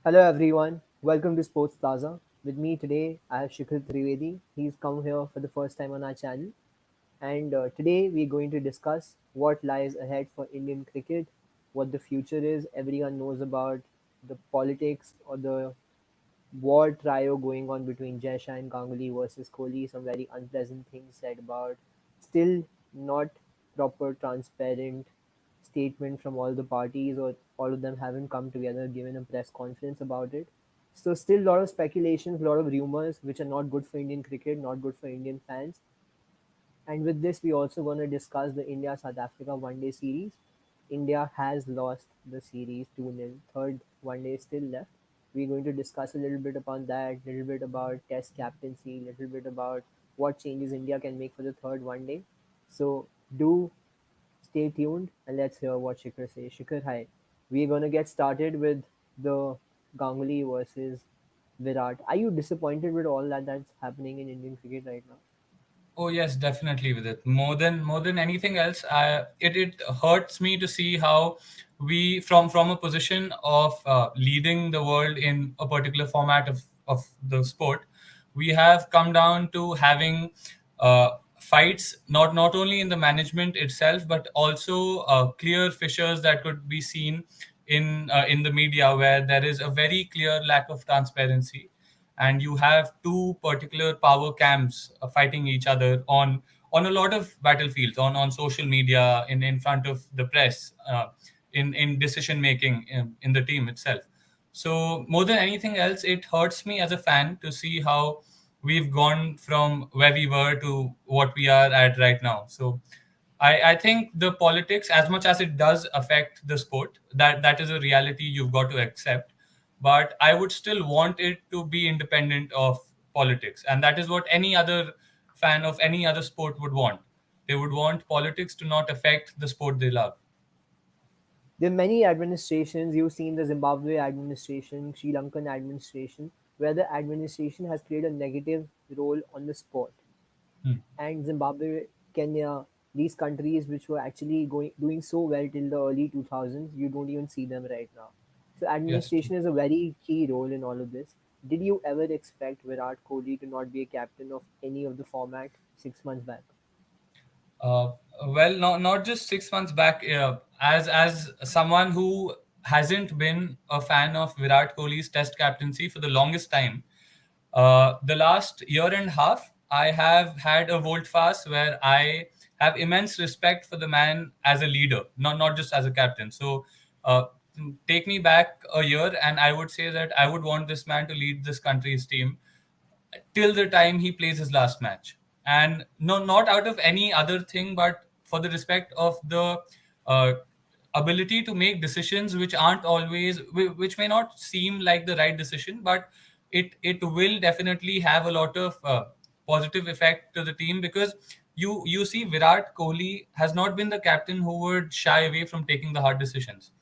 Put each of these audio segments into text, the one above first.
Hello everyone, welcome to Sports Plaza. With me today, I have Shikhar Trivedi. He's come here for the first time on our channel, and today we're going to discuss what lies ahead for Indian cricket, what the future is. Everyone knows about the politics or the war trio going on between Jay Shah and Ganguly versus Kohli. Some very unpleasant things said about still not proper, transparent statement from all the parties, or all of them haven't come together, given a press conference about it. So still a lot of speculations, a lot of rumors, which are not good for Indian cricket, not good for Indian fans. And with this, we also going to discuss the India South Africa one day series. India has lost the series 2-0. Third one day is still left. We're going to discuss a little bit upon that, a little bit about test captaincy, a little bit about what changes India can make for the third one day. So do stay tuned and let's hear what Shikhar says. Shikhar, hi. We're going to get started with the Ganguly versus Virat. Are you disappointed with all that's happening in Indian cricket right now? Oh yes, definitely with it. More than anything else, it hurts me to see how we from a position of leading the world in a particular format of the sport, we have come down to having fights not only in the management itself but also clear fissures that could be seen in the media where there is a very clear lack of transparency, and you have two particular power camps fighting each other on a lot of battlefields, on social media, in front of the press, in decision making in the team itself. So more than anything else, it hurts me as a fan to see how we've gone from where we were to what we are at right now. So I think the politics, as much as it does affect the sport, that is a reality you've got to accept. But I would still want it to be independent of politics, and that is what any other fan of any other sport would want. They would want politics to not affect the sport they love. There are many administrations. You've seen the Zimbabwe administration, Sri Lankan administration, where the administration has played a negative role on the sport. Hmm. And Zimbabwe, Kenya, these countries which were actually going doing so well till the early 2000s, you don't even see them right now. So Yes. administration is a very key role in all of this. Did you ever expect Virat Kohli to not be a captain of any of the format 6 months back? Uh, well, not just 6 months back. As someone who hasn't been a fan of Virat Kohli's Test captaincy for the longest time, the last year and a half, I have had a volte-face where I have immense respect for the man as a leader, not just as a captain. So, uh, take me back a year, and I would say that I would want this man to lead this country's team till the time he plays his last match. And no, not out of any other thing, but for the respect of the uh, ability to make decisions which aren't always, which may not seem like the right decision, but it will definitely have a lot of positive effect to the team, because you see Virat Kohli has not been the captain who would shy away from taking the hard decisions.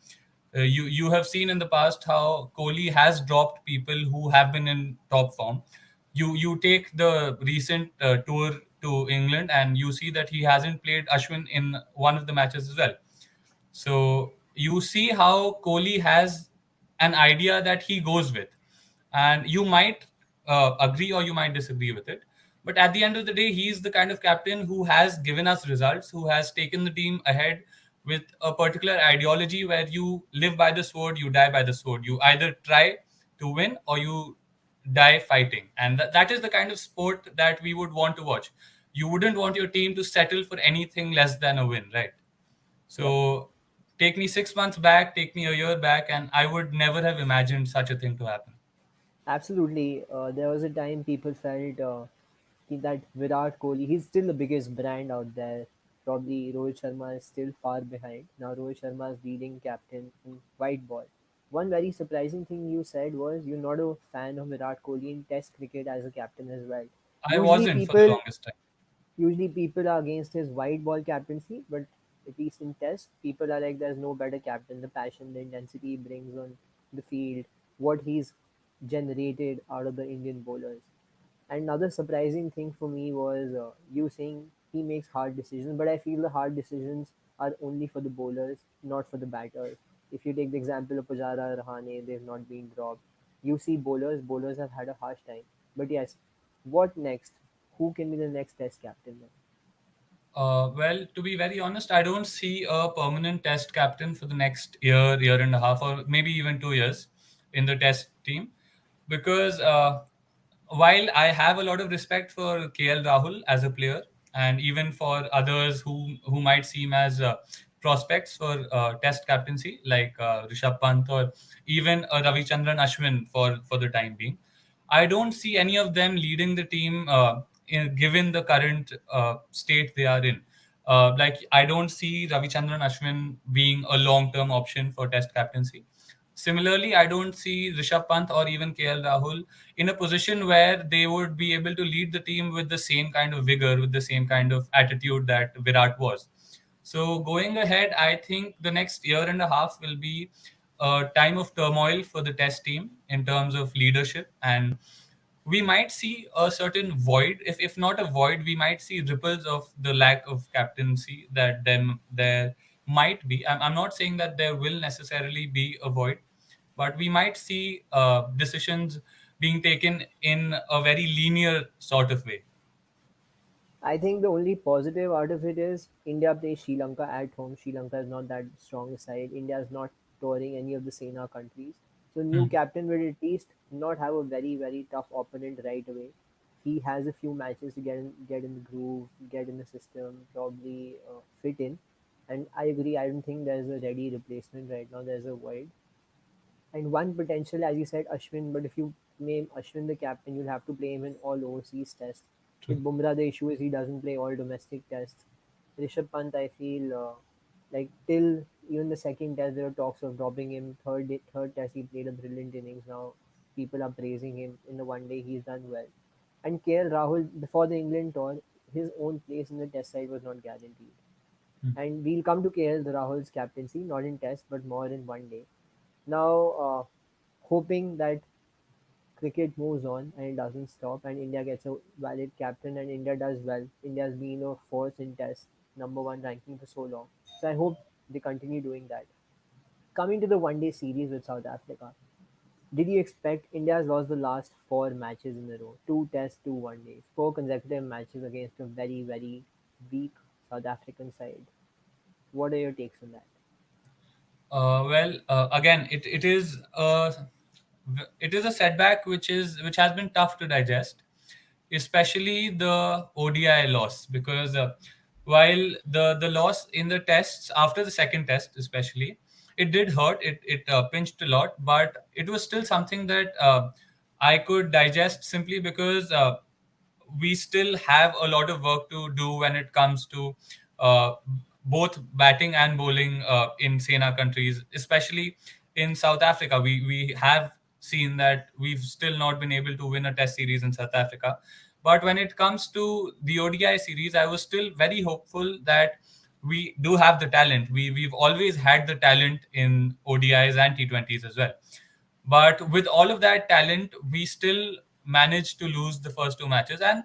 You have seen in the past how Kohli has dropped people who have been in top form. You take the recent tour to England, and you see that he hasn't played Ashwin in one of the matches as well. So you see how Kohli has an idea that he goes with, and you might agree or you might disagree with it. But at the end of the day, he's the kind of captain who has given us results, who has taken the team ahead with a particular ideology where you live by the sword, you die by the sword. You either try to win or you die fighting. And that is the kind of sport that we would want to watch. You wouldn't want your team to settle for anything less than a win, right? Yep. So take me 6 months back, take me a year back, and I would never have imagined such a thing to happen. Absolutely. There was a time people felt that Virat Kohli, he's still the biggest brand out there. Probably Rohit Sharma is still far behind. Now Rohit Sharma is leading captain in white ball. One very surprising thing you said was you're not a fan of Virat Kohli in Test cricket as a captain as well. I Usually wasn't for the people longest time. Usually people are against his white ball captaincy, but at least in test, people are like there's no better captain. The passion, the intensity he brings on the field, what he's generated out of the Indian bowlers. And another surprising thing for me was you saying he makes hard decisions, but I feel the hard decisions are only for the bowlers, not for the batters. If you take the example of Pujara, Rahane, they've not been dropped. You see bowlers have had a harsh time. But yes, what next? Who can be the next test captain then? Well, to be very honest, I don't see a permanent test captain for the next year, year and a half, or maybe even 2 years in the test team. Because while I have a lot of respect for KL Rahul as a player, and even for others who might seem as prospects for test captaincy, like Rishabh Pant or even Ravichandran Ashwin for the time being, I don't see any of them leading the team given the current state they are in. Like I don't see Ravichandran Ashwin being a long-term option for Test captaincy. Similarly, I don't see Rishabh Pant or even KL Rahul in a position where they would be able to lead the team with the same kind of vigor, with the same kind of attitude that Virat was. So going ahead, I think the next year and a half will be a time of turmoil for the Test team in terms of leadership, and we might see a certain void. If not a void, we might see ripples of the lack of captaincy that them there might be. I'm not saying that there will necessarily be a void, but we might see decisions being taken in a very linear sort of way. I think the only positive out of it is India plays Sri Lanka at home. Sri Lanka is not that strong a side. India is not touring any of the Sena countries. So new Hmm. captain will at least not have a very tough opponent right away. He has a few matches to get in the groove, get in the system, probably fit in. And I agree. I don't think there's a ready replacement right now. There's a void. And one potential, as you said, Ashwin. But if you name Ashwin the captain, you'll have to play him in all overseas tests. True. With Bumrah, the issue is he doesn't play all domestic tests. Rishabh Pant, I feel like till even the second test, there were talks of dropping him. Third test, he played a brilliant innings. Now people are praising him. In the one day, he's done well. And KL Rahul, before the England tour, his own place in the test side was not guaranteed. Hmm. And we'll come to KL Rahul's captaincy, not in test, but more in one day. Now, hoping that cricket moves on and it doesn't stop and India gets a valid captain and India does well. India's been a force in test, number one ranking for so long. So I hope they continue doing that. Coming to the one day series with South Africa, did you expect India has lost the last four matches in a row? Two tests, two one days, four consecutive matches against a very weak South African side. What are your takes on that? Well, again, it is a setback which has been tough to digest, especially the ODI loss, because while the loss in the tests after the second test, especially, it did hurt. It pinched a lot, but it was still something that I could digest simply because we still have a lot of work to do when it comes to uh, both batting and bowling in Sena countries, especially in South Africa. We have seen that we've still not been able to win a Test series in South Africa. But when it comes to the ODI series, I was still very hopeful that we do have the talent. We've always had the talent in ODIs and T20s as well. But with all of that talent, we still managed to lose the first two matches. And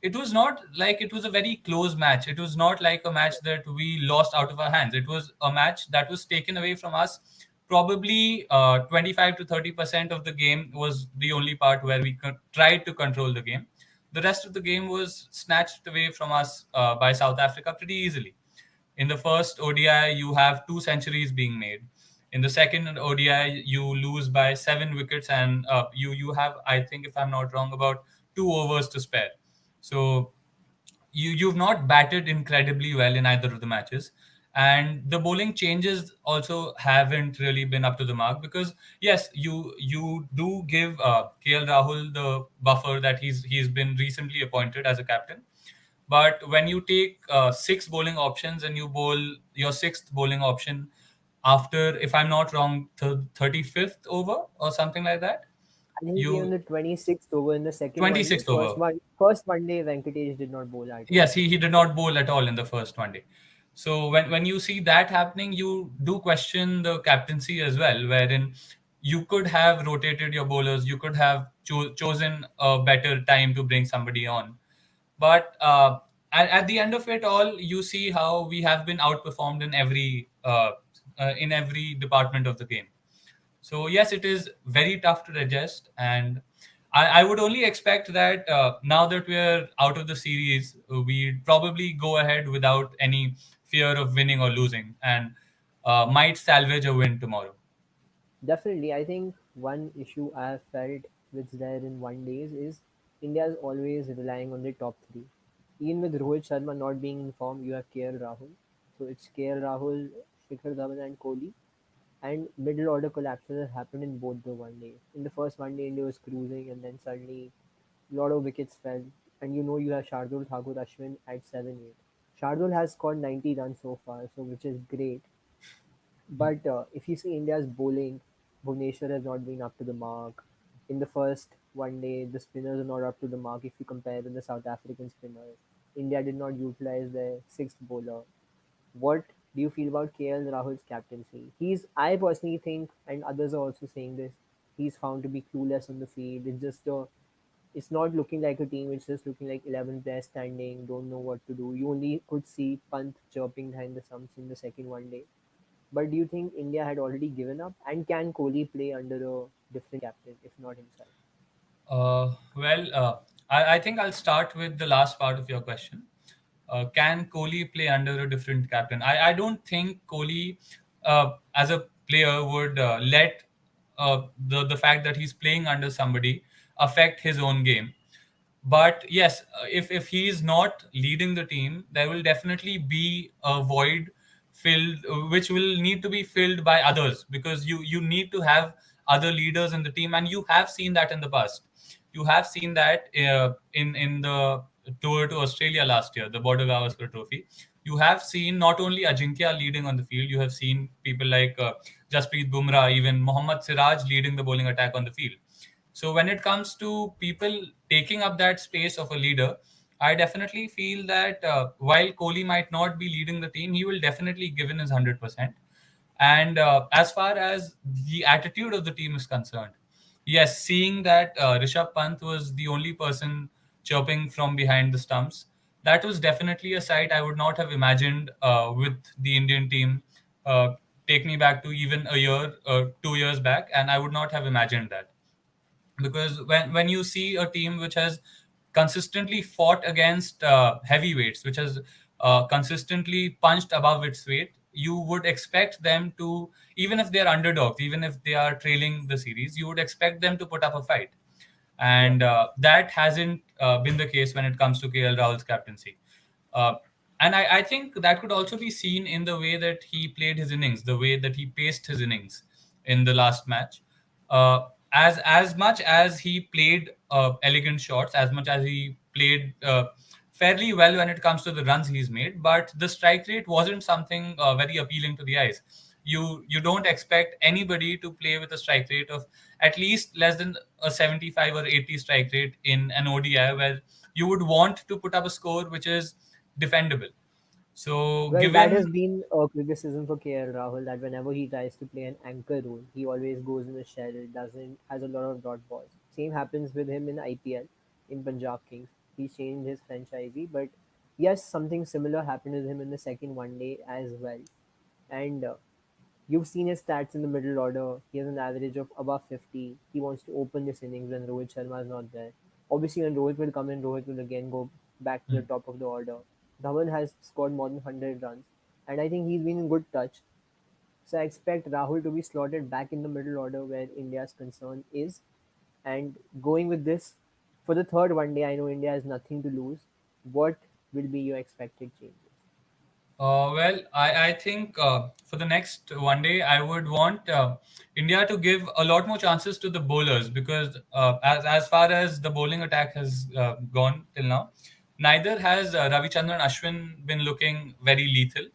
it was not like it was a very close match. It was not like a match that we lost out of our hands. It was a match that was taken away from us. Probably 25 to 30% of the game was the only part where we tried to control the game. The rest of the game was snatched away from us by South Africa pretty easily. In the first ODI, you have two centuries being made. In the second ODI, you lose by 7 wickets, and you have, I think, if I'm not wrong, about 2 overs to spare. So you've not batted incredibly well in either of the matches, and the bowling changes also haven't really been up to the mark, because yes, you do give KL Rahul the buffer that he's been recently appointed as a captain. But when you take six bowling options and you bowl your sixth bowling option after, if I'm not wrong, 35th over or something like that, I think he on you the 26th over in the second one day. 26th over. First one day, Venkatesh did not bowl at all. Yes, he did not bowl at all in the first one day. So when you see that happening, you do question the captaincy as well, wherein you could have rotated your bowlers, you could have chosen a better time to bring somebody on. But at the end of it all, you see how we have been outperformed in every in every department of the game. So yes, it is very tough to digest, and I would only expect that now that we're out of the series, we'd probably go ahead without any fear of winning or losing, and might salvage a win tomorrow. Definitely, I think one issue I have felt which there in one days is India is always relying on the top three. Even with Rohit Sharma not being in form, you have KL Rahul. So it's KL Rahul, Shikhar Dhawan, and Kohli. And middle order collapses have happened in both the one day. In the first one day, India was cruising, and then suddenly a lot of wickets fell. And you know you have Shardul Thakur Ashwin at 7-8. Shardul has scored 90 runs so far, so which is great. But if you see India's bowling, Bhuvneshwar has not been up to the mark. In the first one day, the spinners are not up to the mark if you compare with the South African spinners. India did not utilize their sixth bowler. What do you feel about KL Rahul's captaincy? I personally think, and others are also saying this, he's found to be clueless on the field. It's not looking like a team. It's just looking like 11 players standing, don't know what to do. You only could see Pant chirping behind the stumps in the second one day. But do you think India had already given up? And can Kohli play under a different captain, if not himself? I think I'll start with the last part of your question. Can Kohli play under a different captain? I don't think Kohli, as a player, would let the fact that he's playing under somebody affect his own game. But yes, if he is not leading the team, there will definitely be a void filled, which will need to be filled by others, because you need to have other leaders in the team, and you have seen that in the past. You have seen that in the tour to Australia last year, the Border Gavaskar Trophy. You have seen not only Ajinkya leading on the field, you have seen people like Jasprit Bumrah, even Mohammad Siraj leading the bowling attack on the field. So when it comes to people taking up that space of a leader, I definitely feel that while Kohli might not be leading the team, he will definitely give in his 100%. And as far as the attitude of the team is concerned, yes, seeing that Rishabh Pant was the only person chirping from behind the stumps, that was definitely a sight I would not have imagined with the Indian team. Uh, Take me back to even a year, 2 years back, and I would not have imagined that, because when you see a team which has consistently fought against heavyweights, which has consistently punched above its weight, you would expect them to, even if they are underdogs, even if they are trailing the series, you would expect them to put up a fight. Yeah. And that hasn't been the case when it comes to KL Rahul's captaincy. Uh, and I think that could also be seen in the way that he played his innings, the way that he paced his innings in the last match. As much as he played elegant shots, as much as he played fairly well when it comes to the runs he's made, but the strike rate wasn't something very appealing to the eyes. You don't expect anybody to play with a strike rate of at least less than a 75 or 80 strike rate in an ODI, where you would want to put up a score which is defendable. So Well, that given has been a criticism for KL Rahul that whenever he tries to play an anchor role, he always goes in a shell, doesn't has a lot of dot balls. Same happens with him in IPL in Punjab Kings. He changed his franchisee, but yes, something similar happened with him in the second one day as well. And you've seen his stats in the middle order. He has an average of above 50. He wants to open this innings when Rohit Sharma is not there. Obviously, when Rohit will come in, Rohit will again go back to the top of the order. Dhawan has scored more than 100 runs, and I think he's been in good touch. So I expect Rahul to be slotted back in the middle order where India's concern is. And going with this, for the third one day, I know India has nothing to lose. What will be your expected changes? I think for the next one day, I would want India to give a lot more chances to the bowlers, because as far as the bowling attack has gone till now, neither has Ravichandran Ashwin been looking very lethal,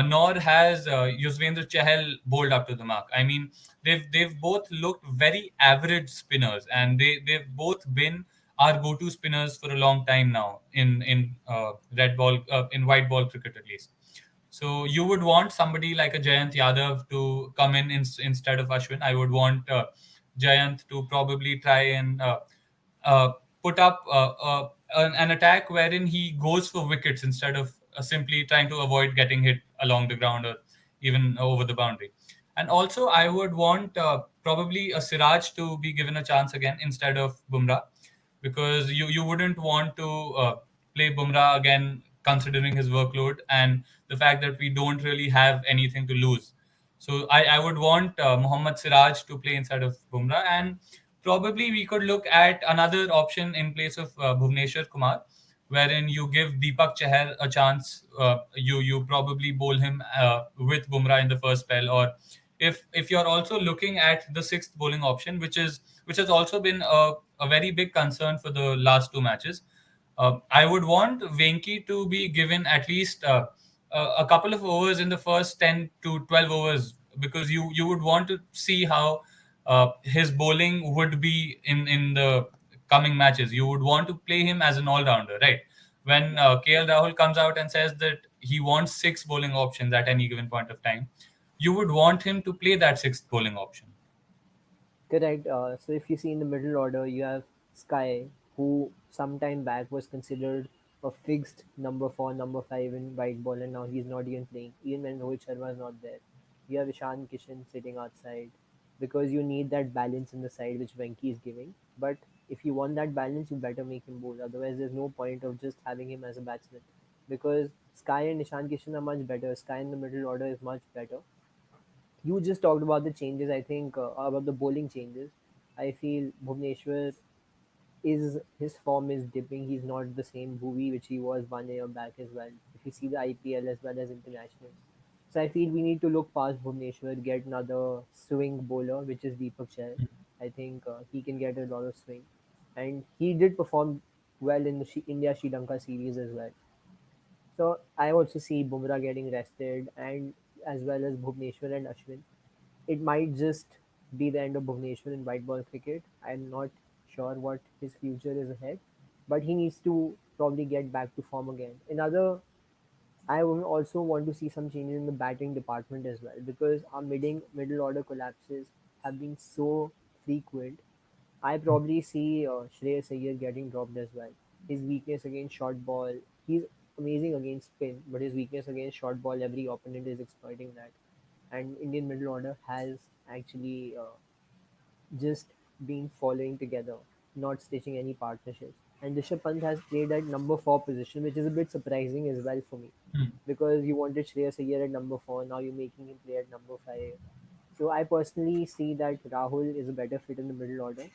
nor has Yuzvendra Chahal bowled up to the mark. I mean, they've both looked very average spinners, and they've both been our go-to spinners for a long time now in red ball in white ball cricket at least. So you would want somebody like a Jayant Yadav to come instead of Ashwin. I would want Jayant to probably try and uh, put up an attack wherein he goes for wickets instead of simply trying to avoid getting hit along the ground, or even over the boundary. And also, I would want probably a Siraj to be given a chance again instead of Bumrah, because you wouldn't want to play Bumrah again considering his workload and the fact that we don't really have anything to lose. So I would want Mohammad Siraj to play instead of Bumrah, and probably we could look at another option in place of Bhuvneshwar Kumar, wherein you give Deepak Chahar a chance. You probably bowl him with Bumrah in the first spell, or if you're also looking at the sixth bowling option, which has also been a very big concern for the last two matches. I would want Venki to be given at least a couple of overs in the first 10 to 12 overs, because you would want to see how his bowling would be in the coming matches. You would want to play him as an all-rounder, right? When KL Rahul comes out and says that he wants six bowling options at any given point of time, you would want him to play that sixth bowling option. Correct. So if you see in the middle order, you have Sky, who some time back was considered a fixed number four, number five in white ball, and now he's not even playing, even when Rohit Sharma is not there. You have Ishan Kishan sitting outside because you need that balance in the side which Venki is giving. But if you want that balance, you better make him bold. Otherwise, there's no point of just having him as a batsman, because Sky and Ishan Kishan are much better. Sky in the middle order is much better. You just talked about the changes. I think about the bowling changes. I feel Bhuvneshwar is his form is dipping. He's not the same Bhuvi which he was 1 year back as well. If you see the IPL as well as international, so I feel we need to look past Bhuvneshwar, get another swing bowler, which is Deepak Chahar. I think he can get a lot of swing, and he did perform well in the India Sri Lanka series as well. So I also see Bumrah getting rested, and as well as Bhuvneshwar and Ashwin. It might just be the end of Bhuvneshwar in white ball cricket. I'm not sure what his future is ahead, but he needs to probably get back to form again. I will also want to see some changes in the batting department as well, because our middle order collapses have been so frequent. I probably see Shreyas Iyer getting dropped as well. His weakness against short ball, he's amazing against spin, but his weakness against short ball, every opponent is exploiting that. And Indian middle order has actually just been following together, not stitching any partnerships. And Rishabh Pant has played at number four position, which is a bit surprising as well for me, Hmm. because you wanted Shreyas Iyer at number four, now you're making him play at number five. So I personally see that Rahul is a better fit in the middle order,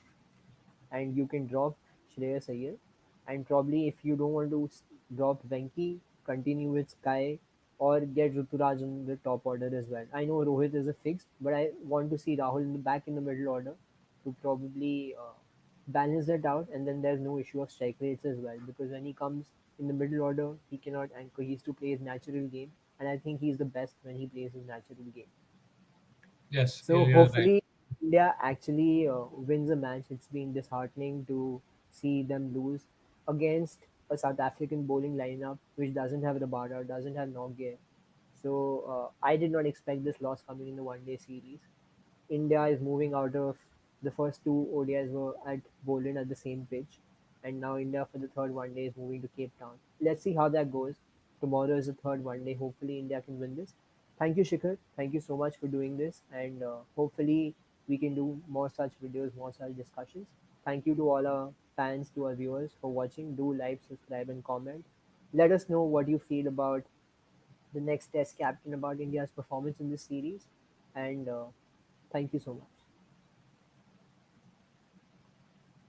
and you can drop Shreyas Iyer. And probably if you don't want to drop Venki, continue with Sky or get Ruturaj in the top order as well. I know Rohit is a fixed, but I want to see Rahul in the back in the middle order to probably balance that out. And then there's no issue of strike rates as well, because when he comes in the middle order, he cannot anchor. He has to play his natural game, and I think he's the best when he plays his natural game. Yes, So you're right. hopefully India actually wins a match. It's been disheartening to see them lose against a South African bowling lineup which doesn't have Rabada, doesn't have Norgay. So I did not expect this loss coming in the one-day series. India is moving out of the first two ODIs were at Boland at the same pitch, and now India for the third one day is moving to Cape Town. Let's see how that goes. Tomorrow is the third one day. Hopefully, India can win this. Thank you, Shikhar. Thank you so much for doing this, and hopefully, we can do more such videos, more such discussions. Thank you to all our fans, to our viewers for watching. Do like, subscribe, and comment. Let us know what you feel about the next Test captain, about India's performance in this series, and thank you so much.